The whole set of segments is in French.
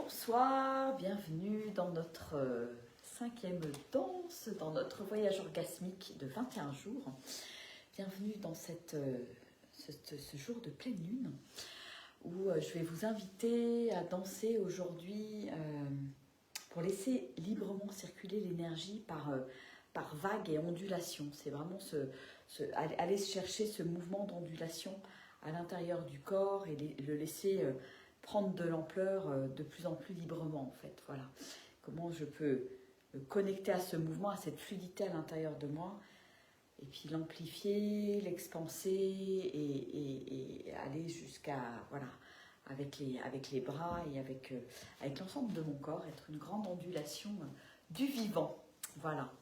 Bonsoir, bienvenue dans notre cinquième danse, dans notre voyage orgasmique de 21 jours. Bienvenue dans ce jour de pleine lune où je vais vous inviter à danser aujourd'hui pour laisser librement circuler l'énergie par vagues et ondulations. C'est vraiment aller chercher ce mouvement d'ondulation à l'intérieur du corps et le laisser prendre de l'ampleur de plus en plus librement en fait. Voilà. Comment je peux me connecter à ce mouvement, à cette fluidité à l'intérieur de moi et puis l'amplifier, l'expanser et aller jusqu'à, voilà, avec les bras et avec l'ensemble de mon corps, être une grande ondulation du vivant. Voilà.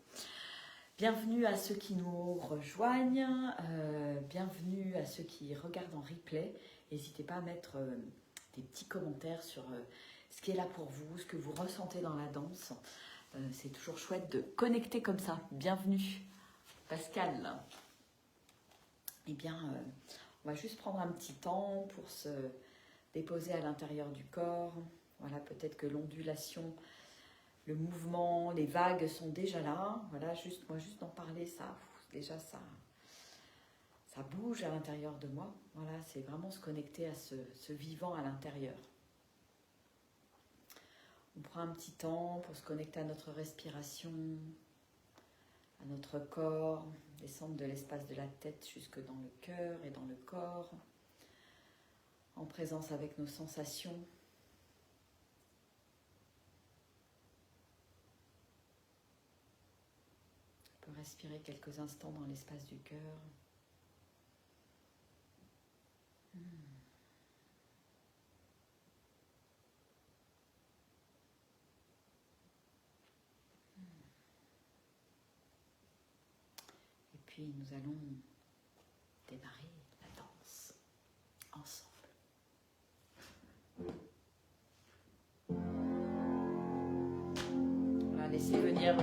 Bienvenue à ceux qui nous rejoignent, bienvenue à ceux qui regardent en replay. N'hésitez pas à mettre des petits commentaires sur ce qui est là pour vous, ce que vous ressentez dans la danse. C'est toujours chouette de connecter comme ça. Bienvenue, Pascal. Eh bien, on va juste prendre un petit temps pour se déposer à l'intérieur du corps. Voilà, peut-être que l'ondulation, le mouvement, les vagues sont déjà là. Voilà, juste d'en parler, déjà ça bouge à l'intérieur de moi. Voilà, c'est vraiment se connecter à ce vivant à l'intérieur. On prend un petit temps pour se connecter à notre respiration, à notre corps, descendre de l'espace de la tête jusque dans le cœur et dans le corps, en présence avec nos sensations. On peut respirer quelques instants dans l'espace du cœur. Et puis nous allons démarrer la danse ensemble. Voilà, laissez venir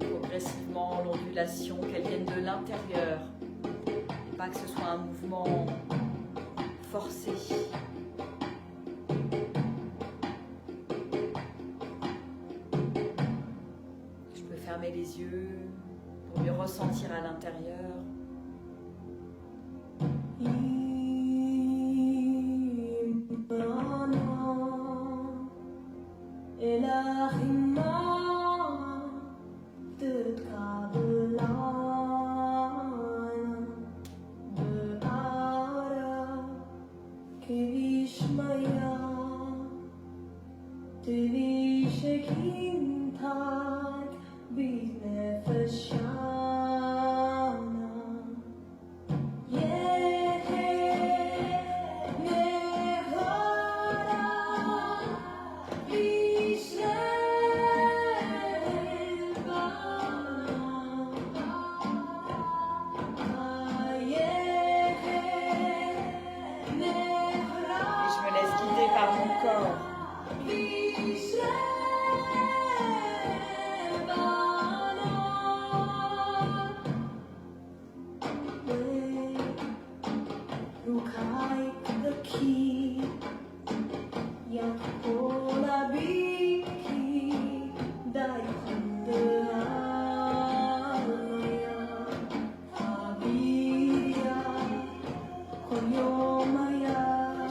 progressivement l'ondulation, qu'elle vienne de l'intérieur. Pas que ce soit un mouvement forcé. Je peux fermer les yeux pour mieux ressentir à l'intérieur.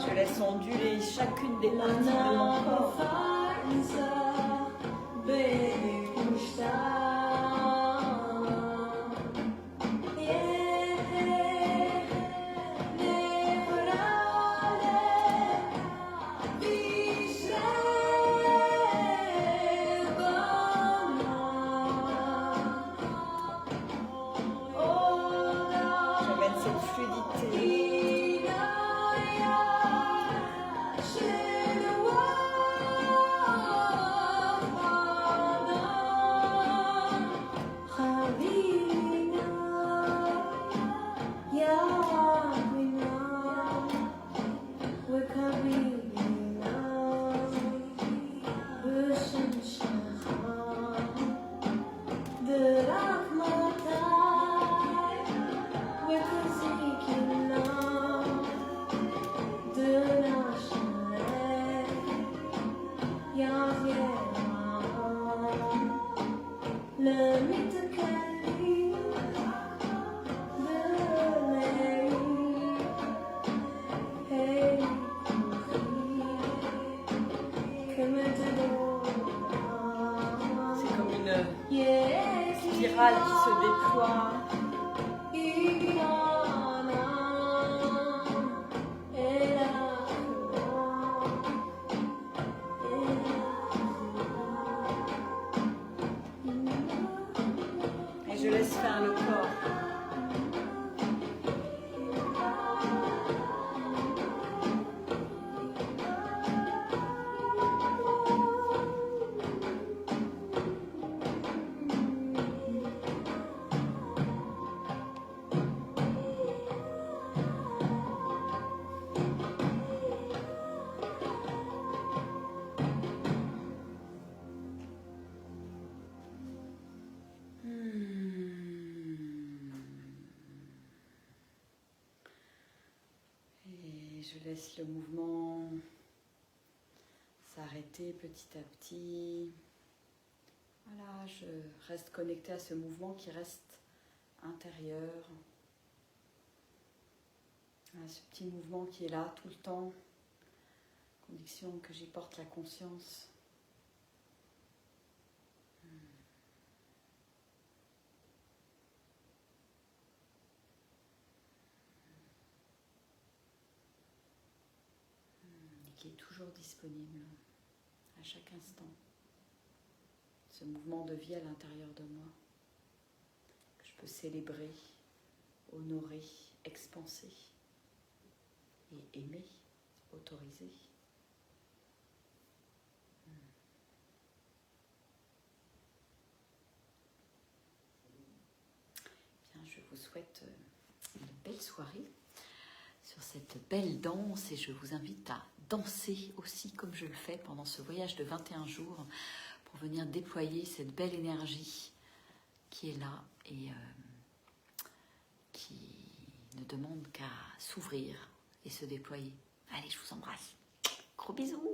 Je laisse onduler chacune des parties de mon corps. J'amène cette fluidité. chakral qui se déploie. Et je laisse faire le corps. Je laisse le mouvement s'arrêter petit à petit. Voilà, je reste connectée à ce mouvement qui reste intérieur. À ce petit mouvement qui est là tout le temps, à condition que j'y porte la conscience. Qui est toujours disponible à chaque instant. Ce mouvement de vie à l'intérieur de moi, que je peux célébrer, honorer, expanser et aimer, autoriser. Bien, je vous souhaite une belle soirée sur cette belle danse et je vous invite à danser aussi comme je le fais pendant ce voyage de 21 jours pour venir déployer cette belle énergie qui est là et qui ne demande qu'à s'ouvrir et se déployer. Allez, je vous embrasse. Gros bisous.